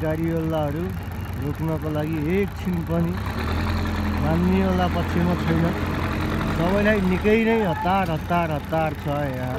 गाडीवालाहरू रोक्नको लागि एकछिन पनि मान्नेवाला पक्षमा छैन। सबैलाई निकै नै हतार छ यहाँ।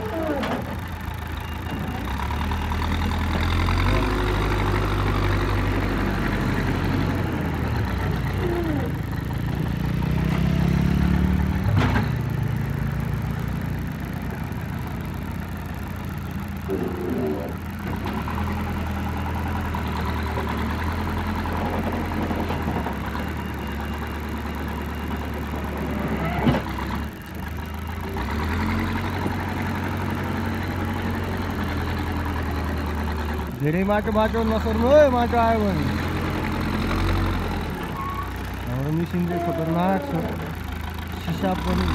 धेरै माटो नसर्नु है, माटो आयो भने हाम्रो मिसिन चाहिँ खतरनाक छ। सिसा पनि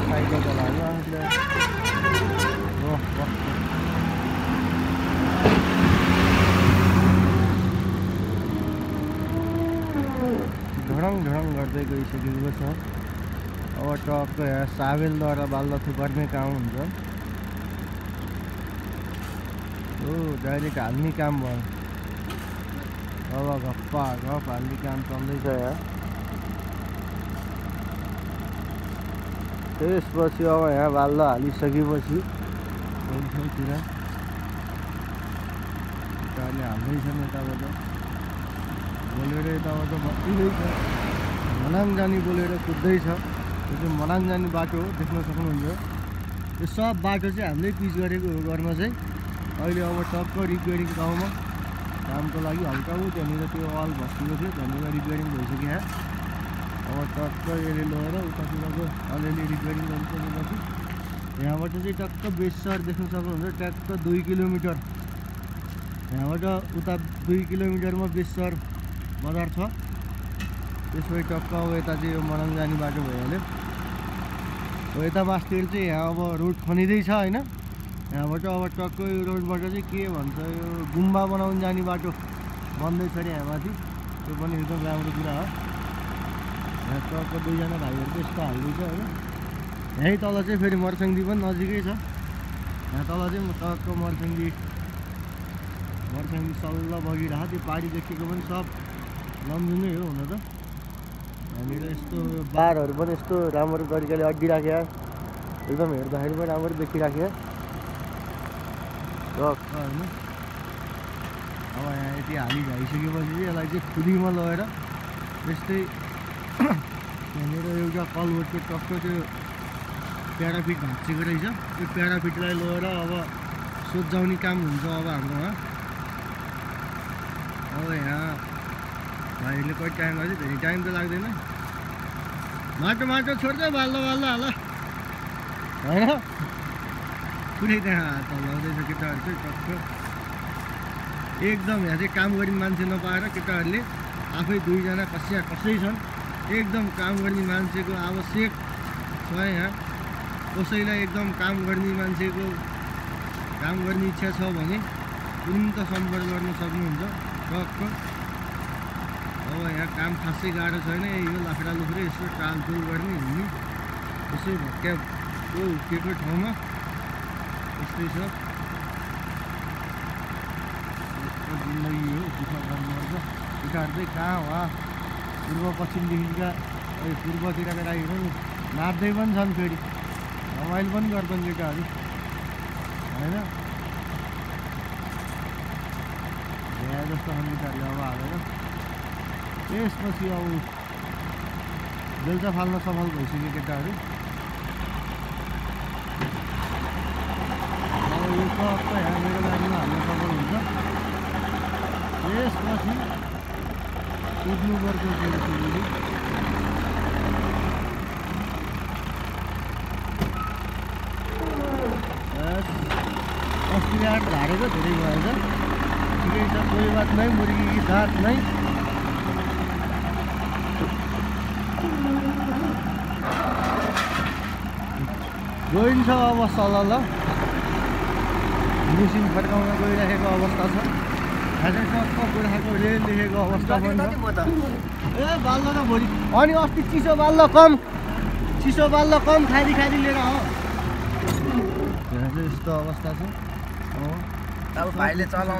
साइकल चलायो आफूले। ढडङ गर्दै गइसकेको छ। अब टक्क यहाँ साबेलद्वारा बाल्न थुपार्ने काम हुन्छ। डाइरेक्ट हाल्ने काम भयो। अब गप्पा हाल्ने काम चल्दैछ यहाँ। त्यसपछि अब यहाँ बाल्न हालिसकेपछि तिर यताले हाल्दैछन्। यताबाट बोलेर यताबाट बत्तिँदैछ। मनाङ जाने बोलेर कुद्दैछ। यो चाहिँ मनाङ जाने बाटो हो, देख्न सक्नुहुन्छ। यो सब बाटो चाहिँ हामीले पिच गरेको हो घरमा चाहिँ। अहिले अब टक्क रिपेयरिङ ठाउँमा कामको लागि हल्का हो, त्यहाँनिर त्यो वाल भस्किएको थियो, त्यहाँनिर रिपेयरिङ भइसक्यो। अब टक्क यसले लगेर उतातिरको अलिअलि रिपेयरिङ गरिसकेपछि यहाँबाट चाहिँ टक्क बेसर देख्न सक्नुहुन्छ। ट्याक्क 2 किलोमिटर यहाँबाट उता 2 किलोमिटरमा बेसर बजार छ। त्यसपछि टक्क अब यता चाहिँ यो मनाङ जाने बाटो भइहाल्यो। हो यता मास्तिर चाहिँ यहाँ अब रोड खनिँदैछ होइन। यहाँबाट अब टक्क यो रोडबाट चाहिँ के भन्छ, यो गुम्बा बनाउनु जाने बाटो बन्दैछ अरे यहाँ माथि। त्यो पनि एकदम राम्रो कुरा हो। यहाँ टक्क 2जना भाइहरूको यस्तो हाल्दैछ होइन। यहीँ तल चाहिँ फेरि मर्साङदी पनि नजिकै छ। यहाँ तल चाहिँ टक्क मर्साङदी सल्ल बगिरहेको। त्यो पारी देखेको पनि सब लम्जुनै हो हुन त। यहाँनिर यस्तो बारहरू पनि यस्तो राम्रो तरिकाले अड्डिराख्यो। एकदम हेर्दाखेरि पनि राम्रो देखिराख्यो टक्क होइन। अब यहाँ यति हाली भइसकेपछि चाहिँ यसलाई चाहिँ खुलीमा लगेर त्यस्तै त्यहाँनिर एउटा कलवर्टको टक्क त्यो प्याराफिट भाँचिएको रहेछ। त्यो प्याराफिटलाई लगेर अब सोध्जाउने काम हुन्छ अब हाम्रोमा। अब यहाँ भाइहरूले कति टाइम लाग्छ, धेरै टाइम त लाग्दैन। माटो छोड्छ बाल्दा हाल होइन। पुरै त्यहाँ हात हल्लाउँदैछ केटाहरू चाहिँ टक्क। एकदम यहाँ चाहिँ काम गर्ने मान्छे नपाएर केटाहरूले आफै 2जना कसै छन्। एकदम काम गर्ने मान्छेको आवश्यक छ यहाँ। कसैलाई एकदम काम गर्ने मान्छेको काम गर्ने इच्छा छ भने तुरुन्त सम्पर्क गर्न सक्नुहुन्छ टक्क। अब यहाँ काम खासै गाह्रो छैन। यो लाख्रा लुख्रै यसो टालटुल गर्ने हिँड्ने यसो भट्क्या उठेको ठाउँमा यस्तै छ। जिन्दगी हो, दुःख गर्नुपर्छ। केटाहरू चाहिँ कहाँ वा पूर्व पश्चिमदेखिका पूर्वतिरका गाईहरू नाच्दै पनि छन्। फेरि रमाइलो पनि गर्छन् केटाहरू होइन। यहाँ जस्तो खाने केटाहरूले अब हालेर यसपछि अब बेल्चा फाल्न सफल भइसक्यो केटाहरू। अब यो टक्क यहाँ मेरो गाडीमा हाल्न सफल हुन्छ। यसपछि कुद्नु पर्छ फेरि सिलगढी। अस्ति आठ झारेको धेरै भएछ, ठिकै छ, कोही बात नै, मुर्गी की दाँत नै। गइन्छ अवस्था ल मेसिन फर्काउन गइरहेको अवस्था छ। खासैसँग गोर्खाको रेल लेखेको अवस्था पनि छ। ए बाल्द त भोलि अनि अस्ति चिसो बाल्द कम खाली लिएर हो। यहाँ चाहिँ यस्तो अवस्था छ। अब भाइले चलाउ